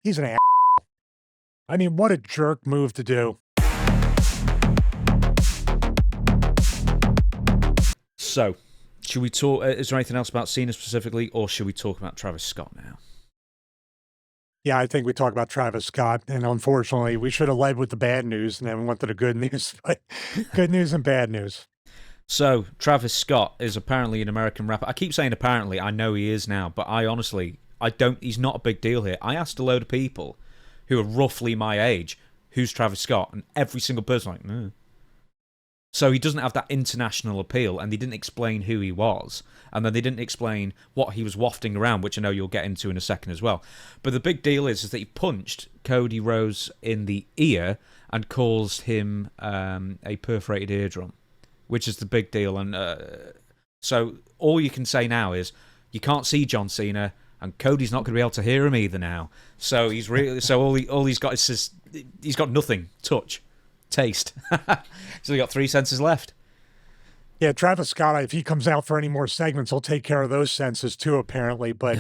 He's an I mean, what a jerk move to do. So, should we talk? Is there anything else about Cena specifically, or should we talk about Travis Scott now? Yeah, I think we talk about Travis Scott, and unfortunately, we should have led with the bad news and then went to the good news. But good news and bad news. So, Travis Scott is apparently an American rapper. I keep saying apparently. I know he is now, but I don't. He's not a big deal here. I asked a load of people who are roughly my age, who's Travis Scott, and every single person like, no. So he doesn't have that international appeal, and they didn't explain who he was, and then they didn't explain what he was wafting around, which I know you'll get into in a second as well. But the big deal is that he punched Cody Rhodes in the ear and caused him a perforated eardrum, which is the big deal. And so all you can say now is you can't see John Cena, and Cody's not going to be able to hear him either now. So he's really all he's got is he's got nothing, touch, taste. So he got 3 senses left. Yeah, Travis Scott, if he comes out for any more segments, he'll take care of those senses too, apparently. But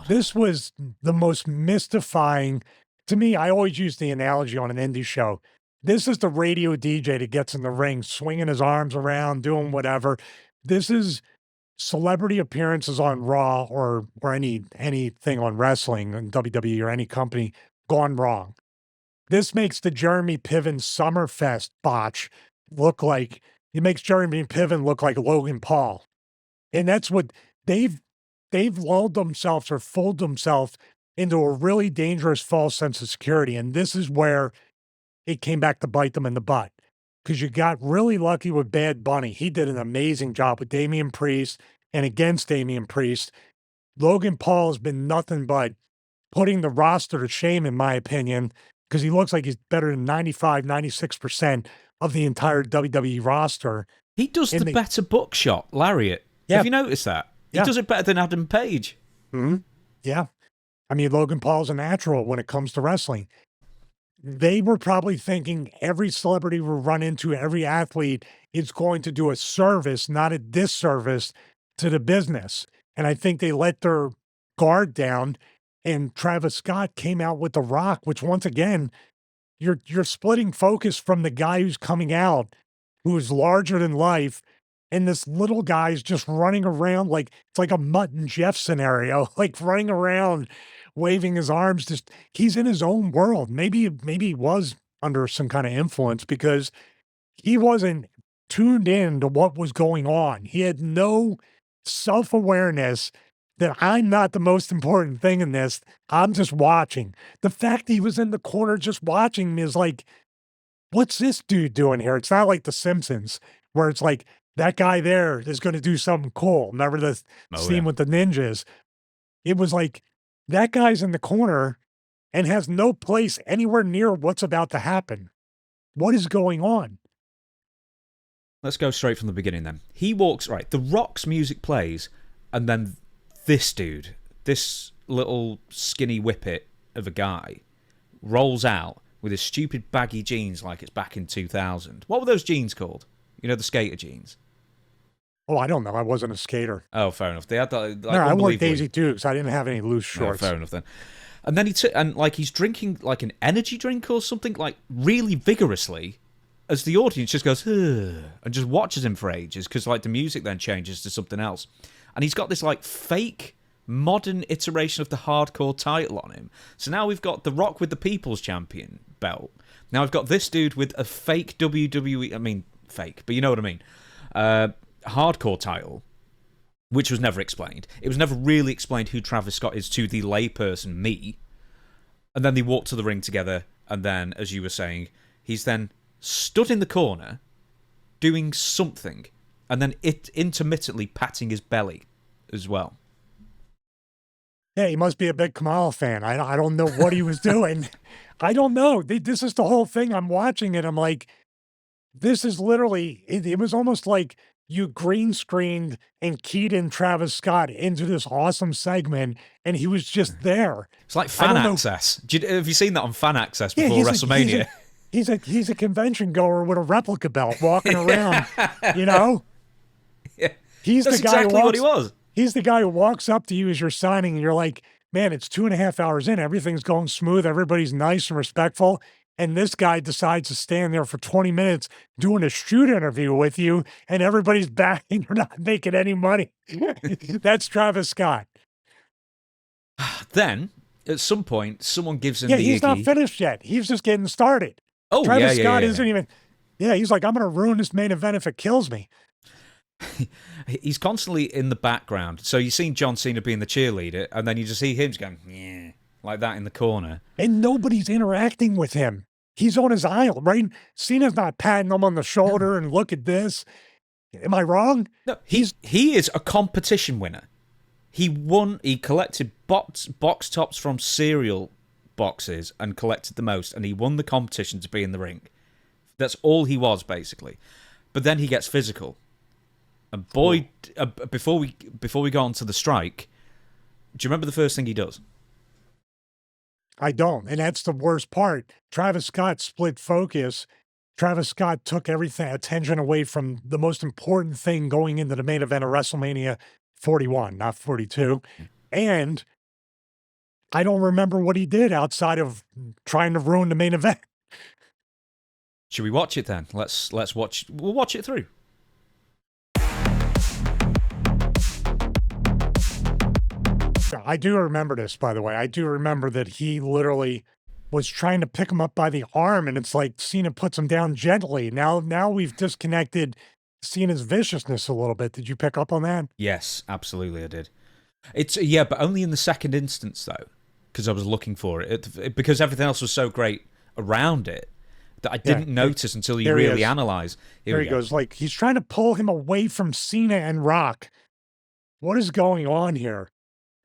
this was the most mystifying. To me, I always use the analogy on an indie show. This is the radio DJ that gets in the ring, swinging his arms around, doing whatever. This is celebrity appearances on Raw or anything on wrestling and WWE or any company gone wrong. This makes the Jeremy Piven Summerfest botch look like, it makes Jeremy Piven look like Logan Paul. And that's what they've lulled themselves or fooled themselves into a really dangerous false sense of security. And this is where it came back to bite them in the butt. Because you got really lucky with Bad Bunny. He did an amazing job with Damian Priest and against Damian Priest. Logan Paul has been nothing but putting the roster to shame, in my opinion, because he looks like he's better than 95, 96% of the entire WWE roster. He does the better buckshot, Lariat. Yeah. Have you noticed that? He does it better than Adam Page. Mm-hmm. Yeah. I mean, Logan Paul's a natural when it comes to wrestling. They were probably thinking every celebrity we run into, every athlete is going to do a service, not a disservice to the business. And I think they let their guard down. And Travis Scott came out with The Rock, which once again, you're splitting focus from the guy who's coming out, who is larger than life, and this little guy's just running around like it's like a Mutt and Jeff scenario, like running around, waving his arms. Just he's in his own world. Maybe he was under some kind of influence because he wasn't tuned in to what was going on. He had no self-awareness that I'm not the most important thing in this. I'm just watching. The fact that he was in the corner just watching me is like, what's this dude doing here? It's not like The Simpsons, where it's like, that guy there is going to do something cool. Remember the scene with the ninjas? It was like, that guy's in the corner and has no place anywhere near what's about to happen. What is going on? Let's go straight from the beginning then. He walks, right, The Rock's music plays, and then this dude, this little skinny whippet of a guy, rolls out with his stupid baggy jeans like it's back in 2000. What were those jeans called? You know, the skater jeans. Oh, I don't know. I wasn't a skater. Oh, fair enough. They had that. Like, no, I wore Daisy Dukes. I didn't have any loose shorts. No, fair enough then. And then he's drinking like an energy drink or something, like really vigorously, as the audience just goes, ugh, and just watches him for ages because like the music then changes to something else. And he's got this like fake modern iteration of the hardcore title on him. So now we've got The Rock with the People's Champion belt. Now I've got this dude with a fake WWE, I mean fake, but you know what I mean, hardcore title, which was never explained. It was never really explained who Travis Scott is to the layperson, me. And then they walk to the ring together, and then, as you were saying, he's then stood in the corner doing something, and then intermittently patting his belly as well. Yeah, he must be a big Kamala fan. I don't know what he was doing. I don't know. This is the whole thing. I'm watching it. I'm like, this is literally, it was almost like you green screened and keyed in Travis Scott into this awesome segment, and he was just there. It's like fan access. Have you seen that on fan access before WrestleMania? He's a convention goer with a replica belt walking around, you know? Yeah. He's That's the guy exactly what he was. He's the guy who walks up to you as you're signing, and you're like, man, it's 2.5 hours in. Everything's going smooth. Everybody's nice and respectful. And this guy decides to stand there for 20 minutes doing a shoot interview with you, and everybody's backing. You're not making any money. That's Travis Scott. Then, at some point, someone gives him Yeah, the he's not Iggy. finished yet. He's just getting started. Oh, Travis yeah, Scott yeah, isn't even. Yeah, he's like, I'm going to ruin this main event if it kills me. He's constantly in the background. So you've seen John Cena being the cheerleader, and then you just see him going, yeah, like that in the corner. And nobody's interacting with him. He's on his aisle, right? Cena's not patting him on the shoulder and look at this. Am I wrong? No, he is a competition winner. He won. He collected box tops from cereal boxes and collected the most, and he won the competition to be in the ring. That's all he was, basically. But then he gets physical. And boy, before we go on to the strike, do you remember the first thing he does? I don't. And that's the worst part. Travis Scott split focus. Travis Scott took attention away from the most important thing going into the main event of WrestleMania 41, not 42. And I don't remember what he did outside of trying to ruin the main event. Should we watch it then? Let's watch. We'll watch it through. I do remember this, by the way. I do remember that he literally was trying to pick him up by the arm, and it's like Cena puts him down gently. Now we've disconnected Cena's viciousness a little bit. Did you pick up on that? Yes, absolutely, I did. It's but only in the second instance though, because I was looking for it, because everything else was so great around it that I didn't notice until you really analyze. Here he goes. Like he's trying to pull him away from Cena and Rock. What is going on here?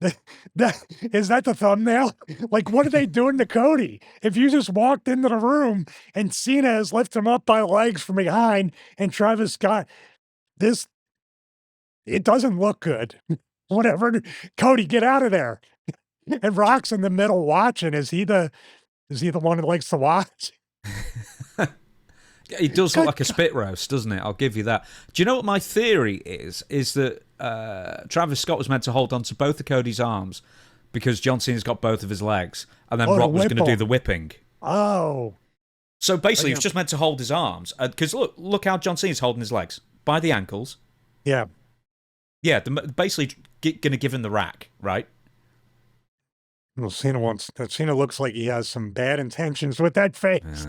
Is that the thumbnail? Like, what are they doing to Cody? If you just walked into the room and Cena has lifted him up by the legs from behind and Travis Scott, it doesn't look good. Whatever. Cody, get out of there. And Rock's in the middle watching. Is he the one who likes to watch? He does look like a spit roast, doesn't it? I'll give you that. Do you know what my theory is? Is that Travis Scott was meant to hold on to both of Cody's arms because John Cena's got both of his legs, and then Rock was going to do the whipping. Oh. So basically, he was just meant to hold his arms. Because look how John Cena's holding his legs. By the ankles. Yeah. Yeah, basically going to give him the rack, right? Well, Cena looks like he has some bad intentions with that face.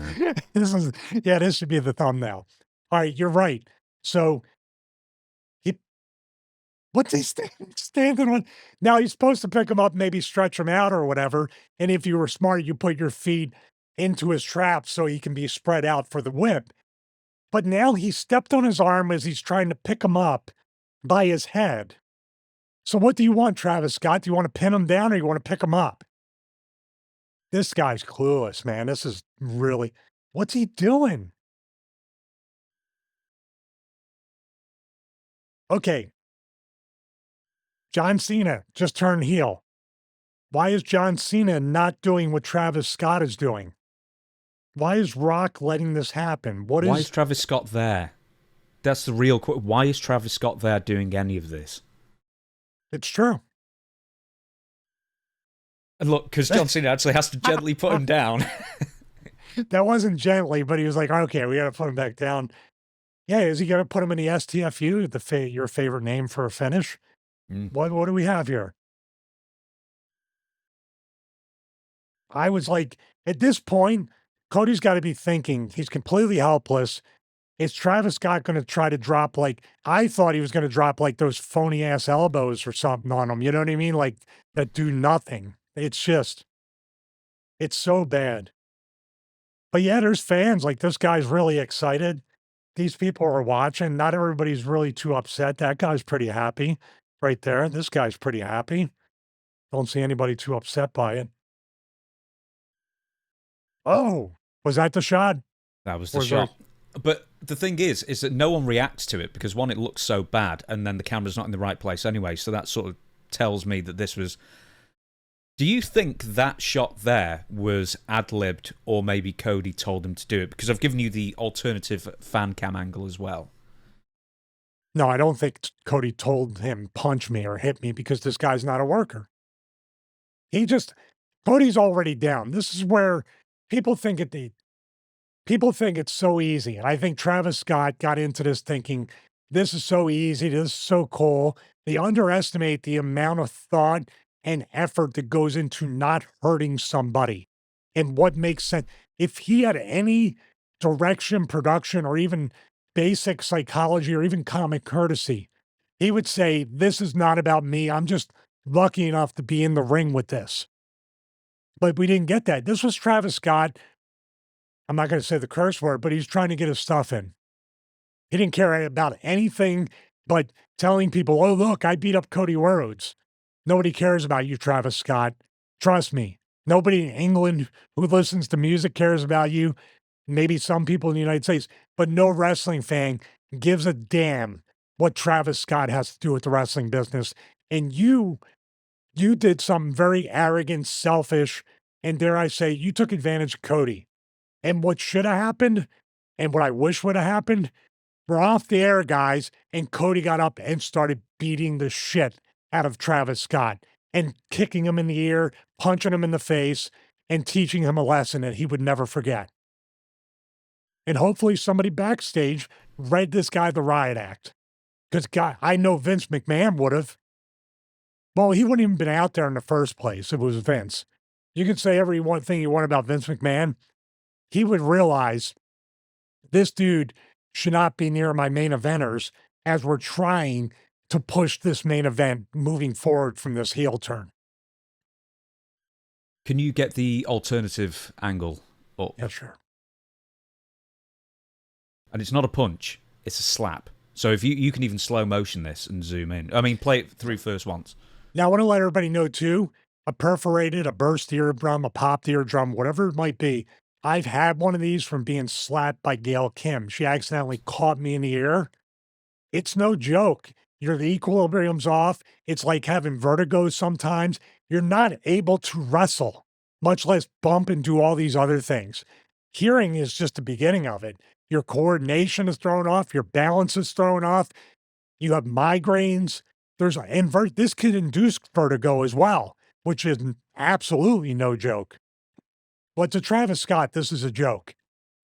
This should be the thumbnail. All right, you're right. So what's he standing on? Now he's supposed to pick him up, maybe stretch him out or whatever. And if you were smart, you put your feet into his trap so he can be spread out for the whip. But now he stepped on his arm as he's trying to pick him up by his head. So what do you want, Travis Scott? Do you want to pin him down or you want to pick him up? This guy's clueless, man. This is really, what's he doing? Okay. John Cena just turned heel. Why is John Cena not doing what Travis Scott is doing? Why is Rock letting this happen? Why is Travis Scott there? That's the real question. Why is Travis Scott there doing any of this? It's true. And look, because John Cena actually has to gently put him down. That wasn't gently, but he was like, okay, we got to put him back down. Yeah, is he going to put him in the STFU, your favorite name for a finish? What do we have here? I was like, at this point, Cody's got to be thinking he's completely helpless. Is Travis Scott going to try to drop I thought he was going to drop those phony ass elbows or something on him. You know what I mean? Like that do nothing. It's so bad. But yeah, there's fans. This guy's really excited. These people are watching. Not everybody's really too upset. That guy's pretty happy right there. This guy's pretty happy. Don't see anybody too upset by it. Oh, was that the shot? That was the shot. But the thing is that no one reacts to it because, one, it looks so bad, and then the camera's not in the right place anyway, so that sort of tells me that this was... Do you think that shot there was ad-libbed, or maybe Cody told him to do it? Because I've given you the alternative fan cam angle as well. No, I don't think Cody told him punch me or hit me because this guy's not a worker. Cody's already down. This is where people think people think it's so easy. And I think Travis Scott got into this thinking, this is so easy. This is so cool. They underestimate the amount of thought and effort that goes into not hurting somebody and what makes sense. If he had any direction, production, or even basic psychology or even common courtesy, he would say, this is not about me. I'm just lucky enough to be in the ring with this. But we didn't get that. This was Travis Scott. I'm not going to say the curse word, but he's trying to get his stuff in. He didn't care about anything but telling people, oh, look, I beat up Cody Rhodes. Nobody cares about you, Travis Scott. Trust me. Nobody in England who listens to music cares about you. Maybe some people in the United States, but no wrestling fan gives a damn what Travis Scott has to do with the wrestling business. And you did something very arrogant, selfish, and dare I say, you took advantage of Cody. And what should have happened, and what I wish would have happened, we're off the air, guys, and Cody got up and started beating the shit out of Travis Scott and kicking him in the ear, punching him in the face, and teaching him a lesson that he would never forget. And hopefully somebody backstage read this guy the riot act. Because I know Vince McMahon would have. Well, he wouldn't even been out there in the first place if it was Vince. You can say every one thing you want about Vince McMahon. He would realize this dude should not be near my main eventers as we're trying to push this main event moving forward from this heel turn. Can you get the alternative angle up? Yeah, sure. And it's not a punch, it's a slap. So if you can even slow motion this and zoom in. I mean, play it through first once. Now, I want to let everybody know, too, a perforated, a burst eardrum, a popped eardrum, whatever it might be. I've had one of these from being slapped by Gail Kim. She accidentally caught me in the ear. It's no joke. The equilibrium's off. It's like having vertigo sometimes. You're not able to wrestle, much less bump and do all these other things. Hearing is just the beginning of it. Your coordination is thrown off. Your balance is thrown off. You have migraines. This could induce vertigo as well, which is absolutely no joke. But to Travis Scott, this is a joke.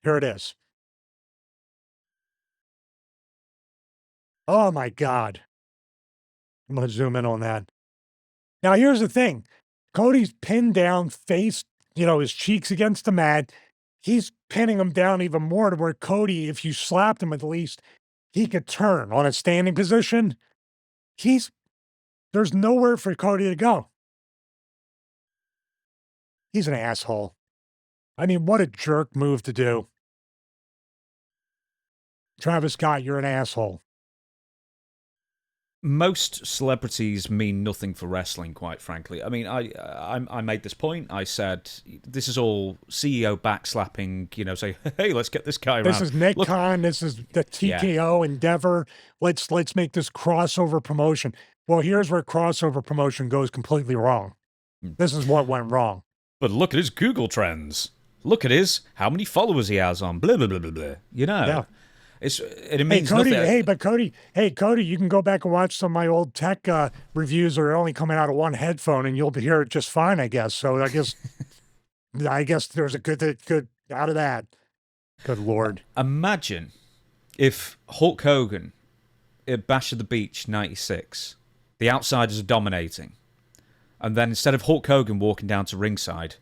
Here it is. Oh my God. I'm going to zoom in on that. Now, here's the thing. Cody's pinned down, face, his cheeks against the mat. He's pinning him down even more to where Cody, if you slapped him at least, he could turn on a standing position. There's nowhere for Cody to go. He's an asshole. I mean, what a jerk move to do. Travis Scott, you're an asshole. Most celebrities mean nothing for wrestling, quite frankly. I mean, I made this point. I said, this is all CEO backslapping, say, hey, let's get this guy around. This is Nick Khan. This is the TKO Endeavor. Let's make this crossover promotion. Well, here's where crossover promotion goes completely wrong. This is what went wrong. But look at his Google Trends. Look at how many followers he has on blah, blah, blah, blah, blah. Yeah. It means Cody, nothing. Cody, you can go back and watch some of my old tech reviews that are only coming out of one headphone, and you'll hear it just fine, I guess. So I guess there's a good out of that. Good Lord. Imagine if Hulk Hogan at Bash of the Beach 96, the Outsiders are dominating, and then instead of Hulk Hogan walking down to ringside,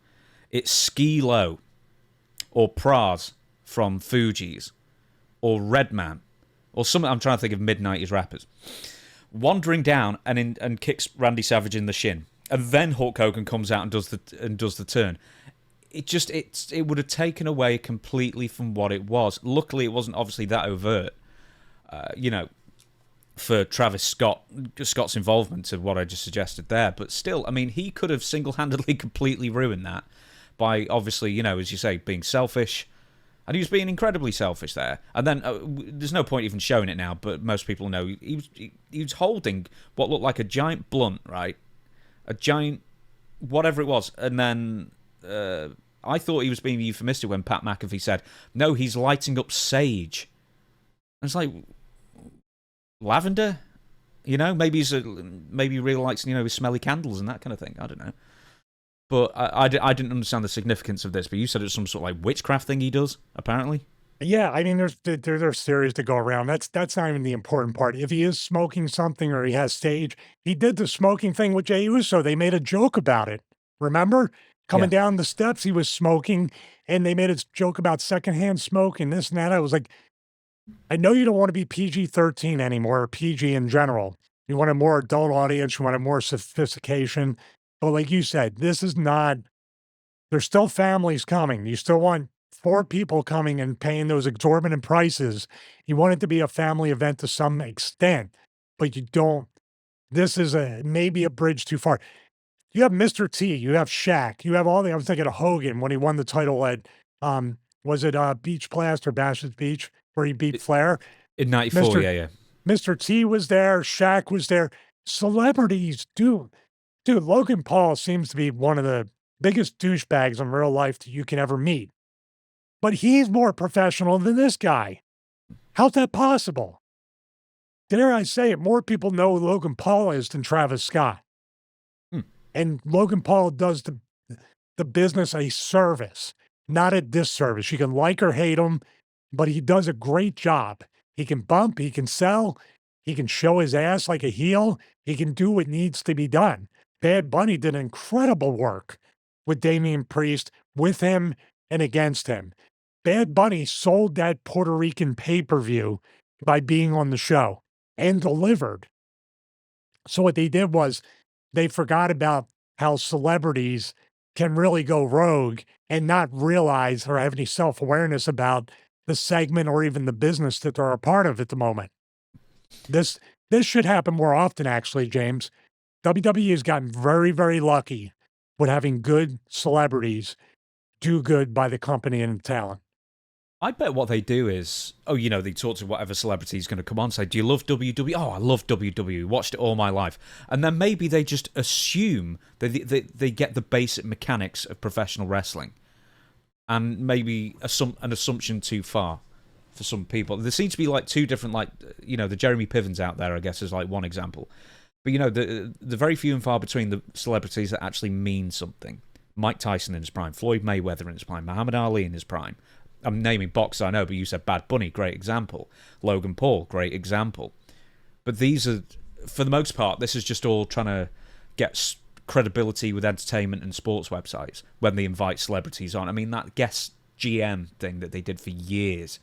it's Ski Low or Praz from Fugees, or Redman, or something. I'm trying to think of mid-90s rappers, wandering down and kicks Randy Savage in the shin, and then Hulk Hogan comes out and does the turn. It would have taken away completely from what it was. Luckily, it wasn't obviously that overt, for Travis Scott's involvement to what I just suggested there. But still, I mean, he could have single-handedly completely ruined that by obviously, as you say, being selfish. And he was being incredibly selfish there. And then there's no point even showing it now, but most people know he was holding what looked like a giant blunt, right? A giant whatever it was. And then I thought he was being euphemistic when Pat McAfee said, no, he's lighting up sage. And it's like, lavender? Maybe he really likes, his smelly candles and that kind of thing. I don't know. But I didn't understand the significance of this. But you said it's some sort of like witchcraft thing he does, apparently. Yeah, I mean, there's theories to go around. That's not even the important part. If he is smoking something or he has stage, he did the smoking thing with Jey Uso. They made a joke about it. Remember? Coming down the steps, he was smoking, and they made a joke about secondhand smoke and this and that. I was like, I know you don't want to be PG-13 anymore, or PG in general. You want a more adult audience, you want a more sophistication. But like you said, this is not, there's still families coming. You still want 4 people coming and paying those exorbitant prices. You want it to be a family event to some extent, but you don't. This is maybe a bridge too far. You have Mr. T, you have Shaq, you have all the. I was thinking of Hogan when he won the title at was it Beach Blast or Bash's Beach where he beat Flair In '94, Mr. yeah. Mr. T was there, Shaq was there. Celebrities, dude, Logan Paul seems to be one of the biggest douchebags in real life that you can ever meet. But he's more professional than this guy. How's that possible? Dare I say it, more people know who Logan Paul is than Travis Scott. And Logan Paul does the business a service, not a disservice. You can like or hate him, but he does a great job. He can bump, he can sell, he can show his ass like a heel, he can do what needs to be done. Bad Bunny did incredible work with Damian Priest, with him and against him. Bad Bunny sold that Puerto Rican pay-per-view by being on the show and delivered. So what they did was they forgot about how celebrities can really go rogue and not realize or have any self-awareness about the segment or even the business that they're a part of at the moment. This should happen more often, actually, James. WWE has gotten very, very lucky with having good celebrities do good by the company and the talent. I bet what they do is, they talk to whatever celebrity is going to come on, say, do you love WWE? Oh, I love WWE, watched it all my life. And then maybe they just assume that they get the basic mechanics of professional wrestling. And maybe an assumption too far for some people. There seems to be like 2 different, the Jeremy Pivens out there, I guess, is like one example. But, the very few and far between the celebrities that actually mean something. Mike Tyson in his prime, Floyd Mayweather in his prime, Muhammad Ali in his prime. I'm naming boxers, I know, but you said Bad Bunny, great example. Logan Paul, great example. But these are, for the most part, this is just all trying to get credibility with entertainment and sports websites when they invite celebrities on. I mean, that guest GM thing that they did for years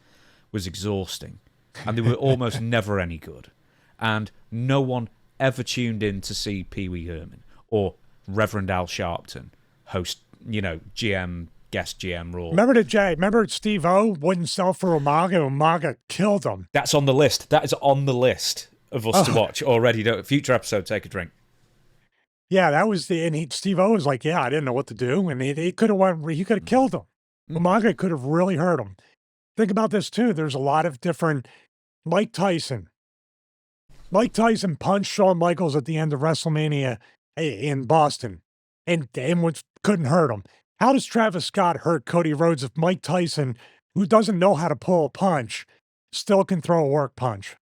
was exhausting. And they were almost never any good. And no one ever tuned in to see Pee Wee Herman or Reverend Al Sharpton host, guest GM Raw. Remember Steve O wouldn't sell for Umaga? Umaga killed him. That's on the list. That is on the list of us to watch already. Future episode, take a drink. Yeah, that was Steve O was like, yeah, I didn't know what to do. And he could have killed him. Umaga could have really hurt him. Think about this too. There's a lot of different Mike Tyson. Mike Tyson punched Shawn Michaels at the end of WrestleMania in Boston and couldn't hurt him. How does Travis Scott hurt Cody Rhodes if Mike Tyson, who doesn't know how to pull a punch, still can throw a work punch?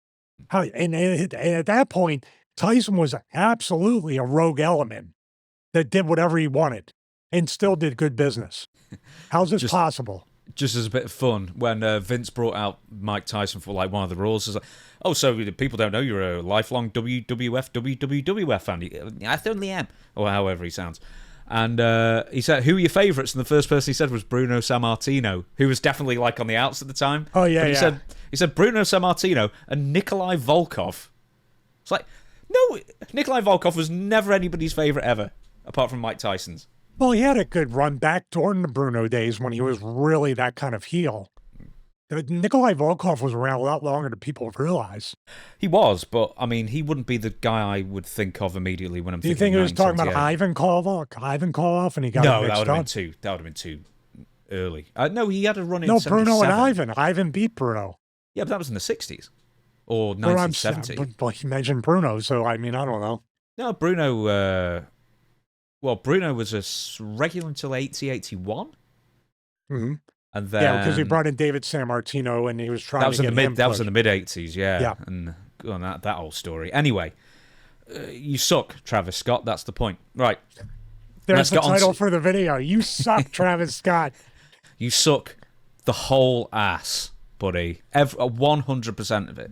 And at that point, Tyson was absolutely a rogue element that did whatever he wanted and still did good business. How's this possible? Just as a bit of fun, when Vince brought out Mike Tyson for like one of the Raws, was like, oh, so people don't know you're a lifelong WWF fan. I certainly am, or however he sounds. And he said, who are your favourites? And the first person he said was Bruno Sammartino, who was definitely like on the outs at the time. Oh, yeah, but he said Bruno Sammartino and Nikolai Volkov. It's like, no, Nikolai Volkov was never anybody's favourite ever, apart from Mike Tyson's. Well, he had a good run back during the Bruno days when he was really that kind of heel. Nikolai Volkov was around a lot longer than people realize. He was, but I mean, he wouldn't be the guy I would think of immediately when I'm thinking. Do you think he was talking about Ivan Koloff, and he got no, mixed up? That would have been too early. No, he had a run in. No, 77. Bruno and Ivan. Ivan beat Bruno. Yeah, but that was in the 60s or 1970. Well, he mentioned Bruno, so I mean, I don't know. No, Bruno. Bruno was a regular until 81. Mm-hmm. And then, yeah, because he brought in David Sammartino, and he was trying to get him. That was in the mid 80s, yeah. Yeah. And on that whole story. Anyway, you suck, Travis Scott. That's the point, right? There's the title for the video. You suck, Travis Scott. You suck the whole ass, buddy. 100% of it.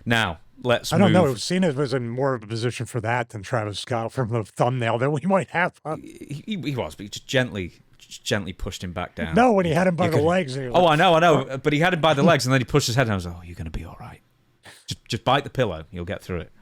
Now, let's I don't move. know. Cena was in more of a position for that than Travis Scott from the thumbnail that we might have. He was, but he just gently pushed him back down. No, when he had him by the legs. I know. But he had him by the legs, and then he pushed his head, and I was like, oh, you're going to be all right. Just bite the pillow. You'll get through it.